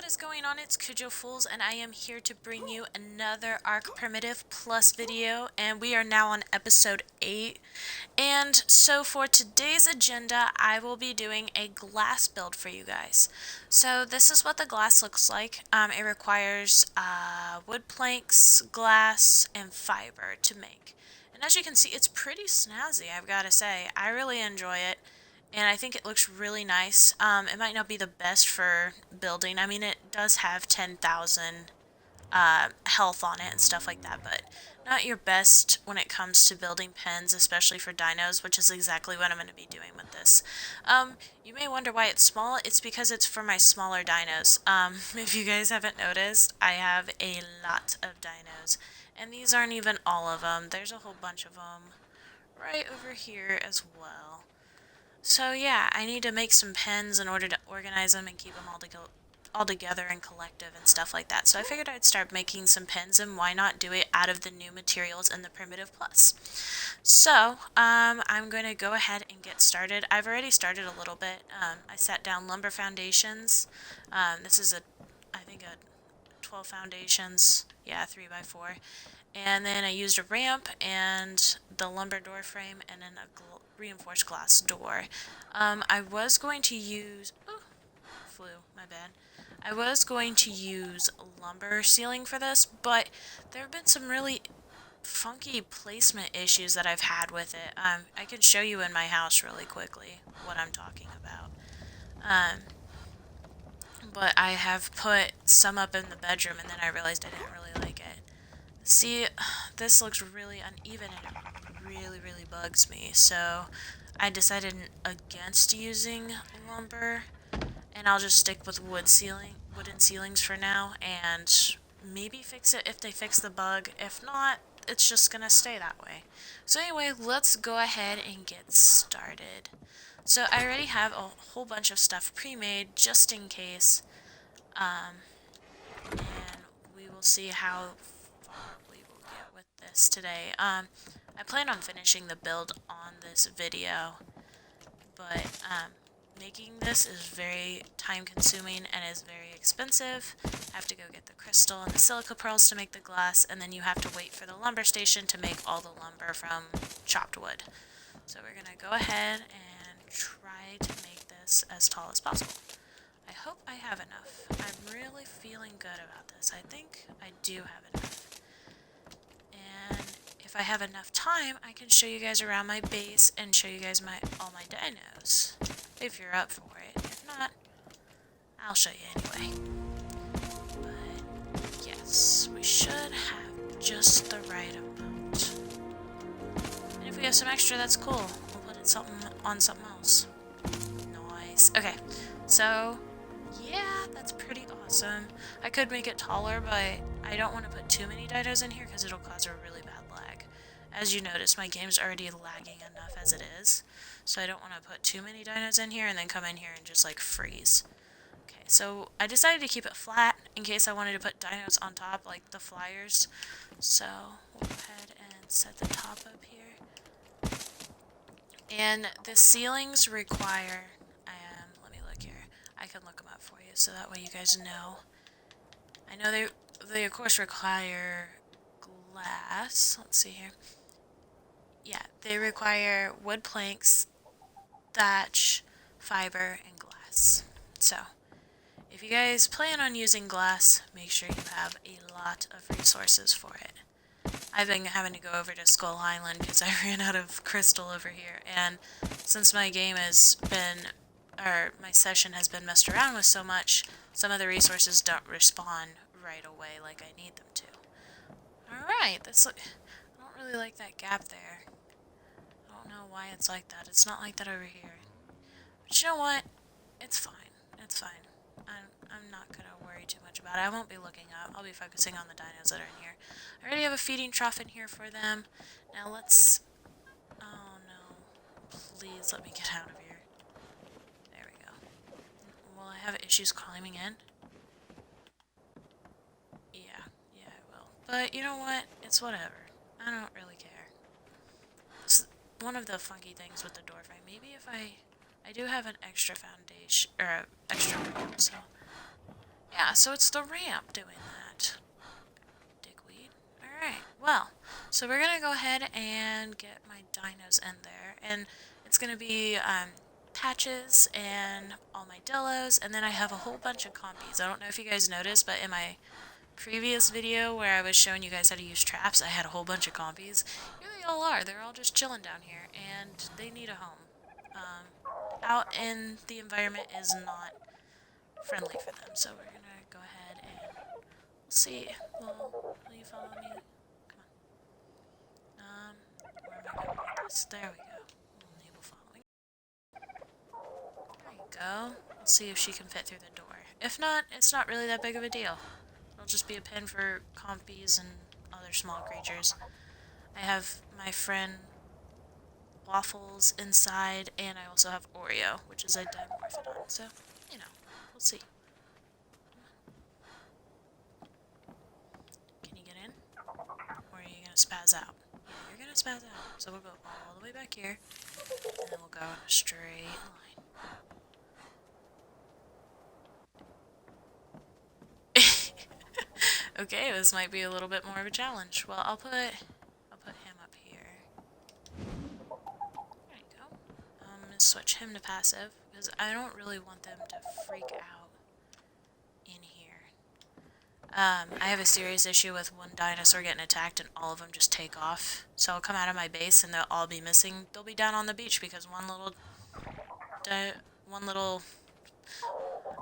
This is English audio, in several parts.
is going on? It's Cujo Fools, and I am here to bring you another Arc Primitive Plus video, and we are now on episode 8. And so for today's agenda, I will be doing a glass build for you guys. So this is what the glass looks like. It requires wood planks, glass, and fiber to make. And as you can see, it's pretty snazzy, I've got to say. I really enjoy it. And I think it looks really nice. It might not be the best for building. I mean, it does have 10,000 health on it and stuff like that, but not your best when it comes to building pens, especially for dinos, which is exactly what I'm going to be doing with this. You may wonder why it's small. It's because it's for my smaller dinos. If you guys haven't noticed, I have a lot of dinos, and these aren't even all of them. There's a whole bunch of them right over here as well. So yeah, I need to make some pens in order to organize them and keep them all together and collective and stuff like that. So I figured I'd start making some pens, and why not do it out of the new materials in the Primitive Plus. So I'm going to go ahead and get started. I've already started a little bit. I set down lumber foundations. This is I think a 12 foundations. Yeah, 3x4. And then I used a ramp and the lumber door frame and then a reinforced glass door. I was going to use... Oh, flew, my bad. I was going to use lumber ceiling for this, but there have been some really funky placement issues that I've had with it. I can show you in my house really quickly what I'm talking about. But I have put some up in the bedroom, and then I realized I didn't really like it. See, this looks really uneven, and it really bugs me. So I decided against using lumber, and I'll just stick with wooden ceilings for now, and maybe fix it if they fix the bug. If not, it's just gonna stay that way. So anyway, let's go ahead and get started. So I already have a whole bunch of stuff pre-made just in case, and we will see how far we will get with this today. I plan on finishing the build on this video, but making this is very time consuming and is very expensive. I have to go get the crystal and the silica pearls to make the glass, and then you have to wait for the lumber station to make all the lumber from chopped wood. So we're gonna go ahead and try to make this as tall as possible. I hope I have enough. I'm really feeling good about this. I think I do have enough. And if I have enough time, I can show you guys around my base and show you guys all my dinos. If you're up for it. If not, I'll show you anyway. But yes, we should have just the right amount. And if we have some extra, that's cool. We'll put it on something else. Nice. Okay, so yeah, that's pretty awesome. I could make it taller, but I don't want to put too many dinos in here because it'll cause a really bad lag. As you notice, my game's already lagging enough as it is, so I don't want to put too many dinos in here and then come in here and just like freeze. Okay, so I decided to keep it flat in case I wanted to put dinos on top like the flyers. So we'll go ahead and set the top up here. And the ceilings require, let me look here. I can look them up for you so that way you guys know. I know they of course require glass. Let's see here. Yeah, they require wood planks, thatch, fiber, and glass. So, if you guys plan on using glass, make sure you have a lot of resources for it. I've been having to go over to Skull Island because I ran out of crystal over here, and since my game has been, or my session has been messed around with so much, some of the resources don't respawn right away like I need them to. Alright, I don't really like that gap there. I don't know why it's like that. It's not like that over here. But you know what? It's fine. It's fine. I'm not gonna worry too much about it. I won't be looking up. I'll be focusing on the dinos that are in here. I already have a feeding trough in here for them. Now let's... Oh no. Please let me get out of here. There we go. Will I have issues climbing in? Yeah, I will. But you know what? It's whatever. I don't really care. It's one of the funky things with the door frame. Maybe if I do have an extra foundation, or extra room, so Yeah, so it's the ramp doing that. Dickweed. Alright, well, so we're gonna go ahead and get my dinos in there, and it's gonna be Patches and all my Dillos, and then I have a whole bunch of compies. I don't know if you guys noticed, but in my previous video where I was showing you guys how to use traps, I had a whole bunch of compies. Here they all are. They're all just chilling down here, and they need a home. Out in the environment is not friendly for them, so we're gonna go ahead and we'll see. Will you follow me? Come on. Where am I going with this? There we go. We'll enable following. There you go. We'll see if she can fit through the door. If not, it's not really that big of a deal. It'll just be a pen for compies and other small creatures. I have my friend Waffles inside, and I also have Oreo, which is a dimorphodon. So, you know, we'll see. Can you get in? Or are you gonna spaz out? Yeah, you're gonna spaz out. So we'll go all the way back here, and then we'll go in a straight line. Okay, this might be a little bit more of a challenge. Well, I'll put him up here. There you go. I'm gonna switch him to passive because I don't really want them to freak out in here. I have a serious issue with one dinosaur getting attacked and all of them just take off. So I'll come out of my base and they'll all be missing. They'll be down on the beach because one little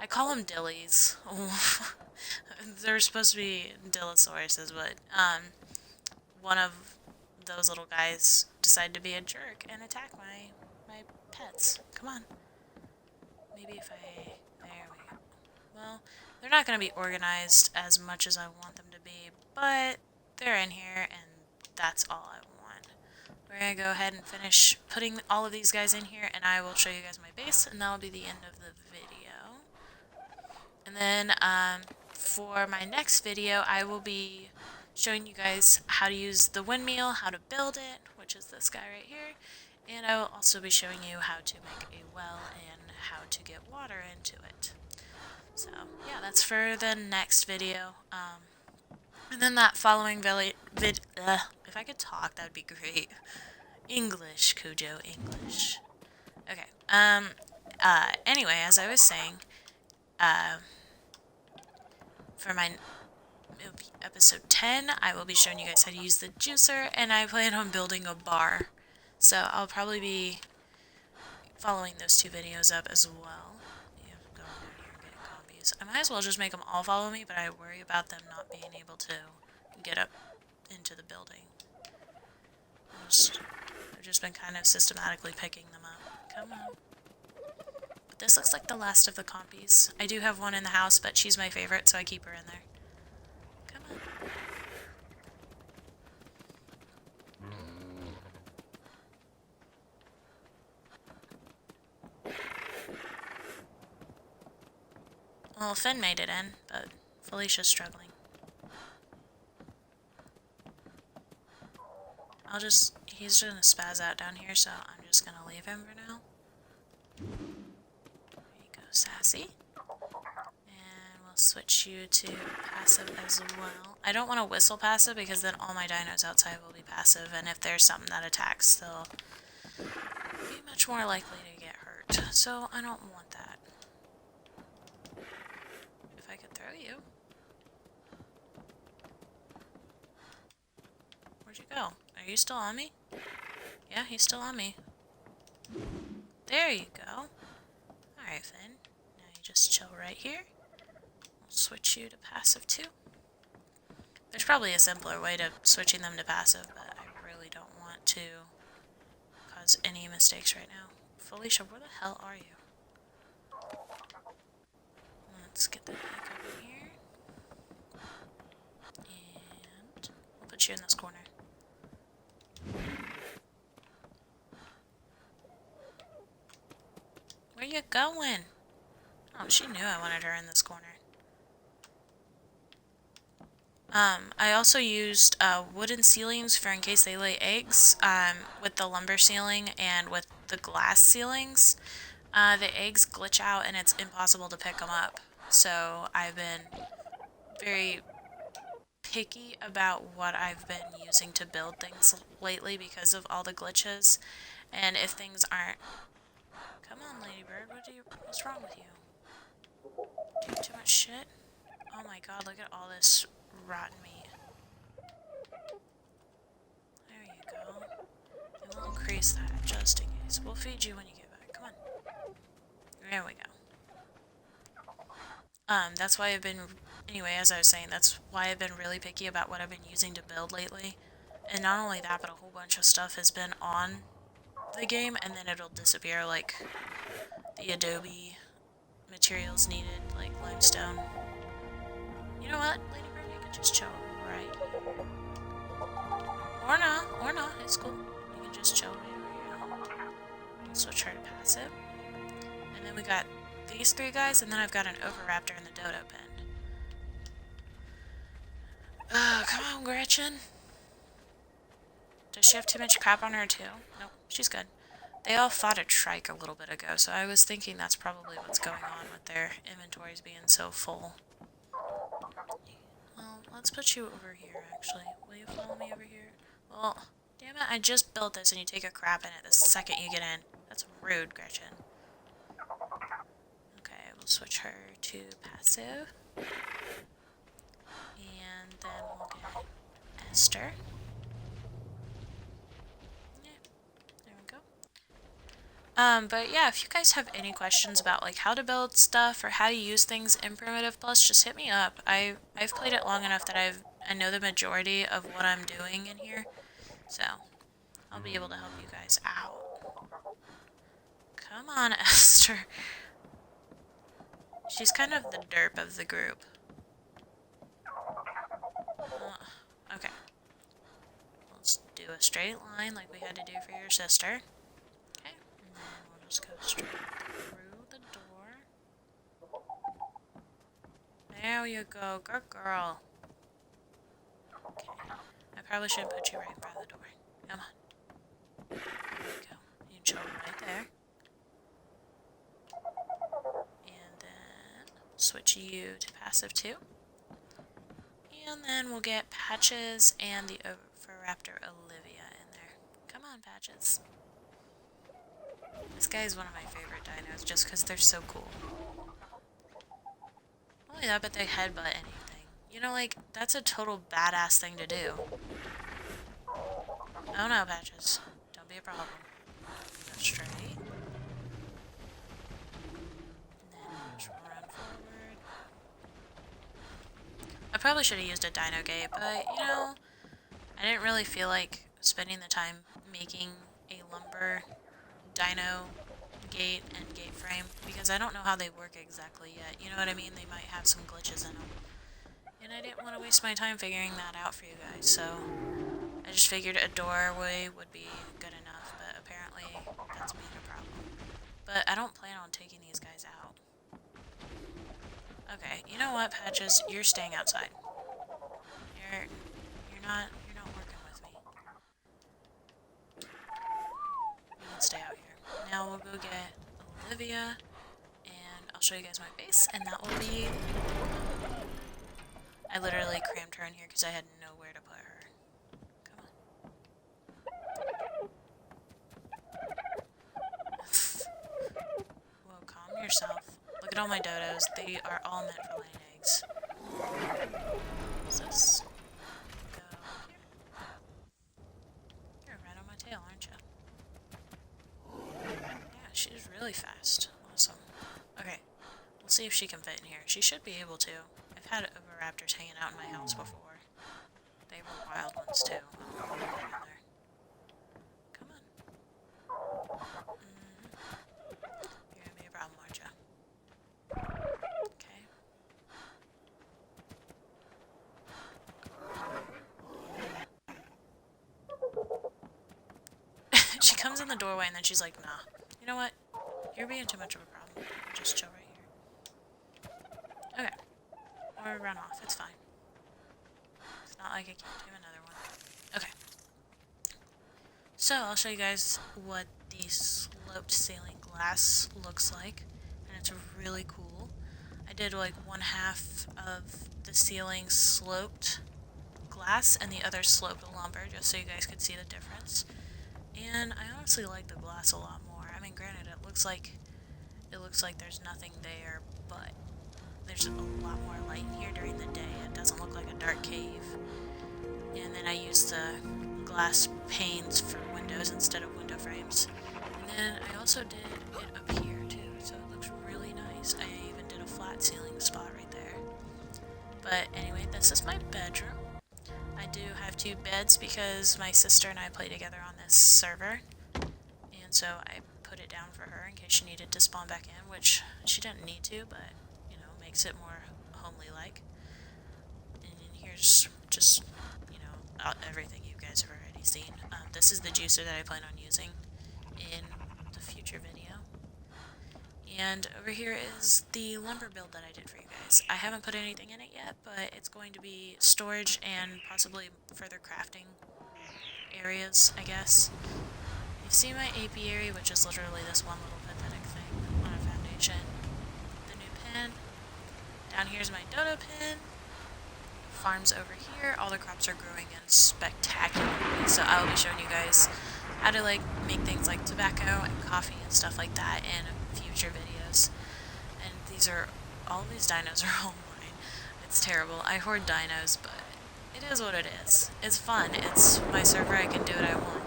I call them dillies. They're supposed to be Dillosauruses, but one of those little guys decided to be a jerk and attack my pets. Come on. Maybe if I... There we go. Well, they're not going to be organized as much as I want them to be, but they're in here, and that's all I want. We're going to go ahead and finish putting all of these guys in here, and I will show you guys my base, and that'll be the end of the video. And then, for my next video, I will be showing you guys how to use the windmill, how to build it, which is this guy right here, and I will also be showing you how to make a well and how to get water into it. So, yeah, that's for the next video. And then that following if I could talk, that would be great. English, Cujo, English. Okay, anyway, as I was saying, for my episode 10, I will be showing you guys how to use the juicer, and I plan on building a bar. So I'll probably be following those two videos up as well. Yeah, going down here and getting copies. I might as well just make them all follow me, but I worry about them not being able to get up into the building. I've just been kind of systematically picking them up. Come on. But this looks like the last of the compies. I do have one in the house, but she's my favorite, so I keep her in there. Come on. Well, Finn made it in, but Felicia's struggling. He's gonna spaz out down here, so I'm just gonna leave him for now. There you go, Sassy. And we'll switch you to passive as well. I don't want to whistle passive because then all my dinos outside will be passive, and if there's something that attacks, they'll be much more likely to get hurt. So I don't want that. If I could throw you. Where'd you go? Are you still on me? Yeah, he's still on me. There you go. Alright, Finn. Now you just chill right here. We'll switch you to passive too. There's probably a simpler way to switching them to passive, but I really don't want to cause any mistakes right now. Felicia, where the hell are you? Let's get the heck over here. And we'll put you in this corner. Where you going? Oh, she knew I wanted her in this corner. I also used wooden ceilings for in case they lay eggs. With the lumber ceiling and with the glass ceilings, the eggs glitch out and it's impossible to pick them up. So I've been very picky about what I've been using to build things lately because of all the glitches. And if things aren't... Come on, Ladybird, what's wrong with you? Do you have too much shit? Oh my god, look at all this rotten meat. There you go. And we'll increase that just in case. We'll feed you when you get back. Come on. There we go. That's why I've been... Anyway, as I was saying, that's why I've been really picky about what I've been using to build lately. And not only that, but a whole bunch of stuff has been on the game, and then it'll disappear, like the Adobe materials needed, like limestone. You know what, Ladybird, you can just chill right here. Or not, it's cool. You can just chill right over here. We'll switch her to passive. And then we got these three guys, and then I've got an Oviraptor in the dodo pen. Come on, Gretchen. Does she have too much crap on her, too? Nope, she's good. They all fought a trike a little bit ago, so I was thinking that's probably what's going on with their inventories being so full. Well, let's put you over here, actually. Will you follow me over here? Well, damn it, I just built this and you take a crap in it the second you get in. That's rude, Gretchen. Okay, we'll switch her to passive. And then we'll get Esther. But yeah, if you guys have any questions about like how to build stuff or how to use things in Primitive Plus, just hit me up. I've played it long enough that I know the majority of what I'm doing in here, so I'll be able to help you guys out. Come on, Esther. She's kind of the derp of the group. Okay. Let's do a straight line like we had to do for your sister. Just go straight through the door. There you go, good girl. Okay, I probably shouldn't put you right in front of the door. Come on. There you go. You can chill right there. And then switch you to passive 2. And then we'll get Patches and the Oviraptor Olivia in there. Come on, Patches. This guy is one of my favorite dinos just because they're so cool. Not only that, but they headbutt anything. You know, like, that's a total badass thing to do. Oh no, Patches. Don't be a problem. Go straight. And then just run forward. I probably should have used a dino gate, but, you know, I didn't really feel like spending the time making a lumber dino gate and gate frame because I don't know how they work exactly yet. You know what I mean? They might have some glitches in them. And I didn't want to waste my time figuring that out for you guys, so I just figured a doorway would be good enough, but apparently that's being a problem. But I don't plan on taking these guys out. Okay, you know what, Patches? You're staying outside. You're not working with me. You can stay out here. Now we'll go get Olivia, and I'll show you guys my base, and that will be... I literally crammed her in here because I had nowhere to put her. Come on. Whoa, calm yourself. Look at all my dodos. They are all meant for laying eggs. What's this? Go here. You're right on my tail, aren't you? Yeah, she's really fast. Awesome. Okay, we'll see if she can fit in here. She should be able to. I've had Oviraptors hanging out in my house before. They were wild ones too. I'll put them in there. Come on. You're gonna be a problem, aren't you? Okay. She comes in the doorway and then she's like, nah. You know what? You're being too much of a problem. Just chill right here. Okay. Or run off. It's fine. It's not like I can't do another one. Okay. So, I'll show you guys what the sloped ceiling glass looks like. And it's really cool. I did like one half of the ceiling sloped glass and the other sloped lumber, just so you guys could see the difference. And I honestly like the glass a lot more. I mean, granted, it looks like there's nothing there, but there's a lot more light in here during the day. It doesn't look like a dark cave. And then I used the glass panes for windows instead of window frames. And then I also did it up here too, so it looks really nice. I even did a flat ceiling spot right there. But anyway, this is my bedroom. I do have 2 beds because my sister and I play together on this server. And so I put it down for her in case she needed to spawn back in, which she didn't need to, but, you know, makes it more homely-like. And here's just, you know, everything you guys have already seen. This is the juicer that I plan on using in the future video. And over here is the lumber build that I did for you guys. I haven't put anything in it yet, but it's going to be storage and possibly further crafting areas, I guess. You see my apiary, which is literally this one little pathetic thing on a foundation. The new pen. Down here's my dodo pen. Farms over here. All the crops are growing in spectacularly, so I will be showing you guys how to like make things like tobacco and coffee and stuff like that in future videos. And all of these dinos are all mine. It's terrible. I hoard dinos, but it is what it is. It's fun. It's my server. I can do what I want.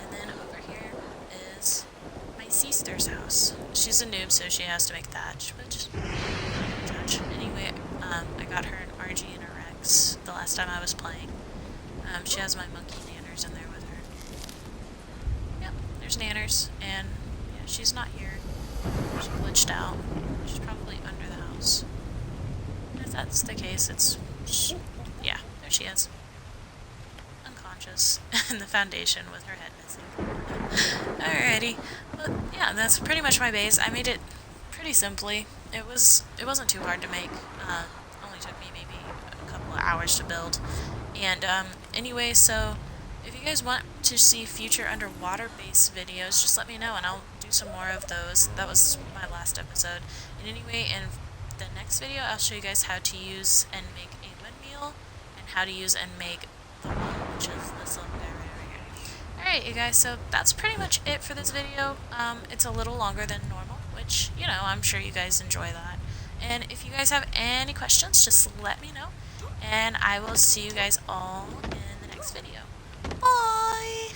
And then over here is my sister's house. She's a noob, so she has to make thatch, but just touch. Anyway, I got her an RG and a Rex the last time I was playing. She has my monkey Nanners in there with her. Yep, there's Nanners, and yeah, she's not here. She glitched out. She's probably under the house. And if that's the case, yeah, there she is. Unconscious in the foundation with her head missing. Alrighty, but yeah, that's pretty much my base. I made it pretty simply. It wasn't too hard to make. Only took me maybe a couple of hours to build. And anyway, so if you guys want to see future underwater-based videos, just let me know and I'll do some more of those. That was my last episode. And anyway, in the next video, I'll show you guys how to use and make a windmill and how to use and make the wall, which is this little guy right over here. Alright, you guys, so that's pretty much it for this video. It's a little longer than normal, which, you know, I'm sure you guys enjoy that. And if you guys have any questions, just let me know. And I will see you guys all in the next video. Bye!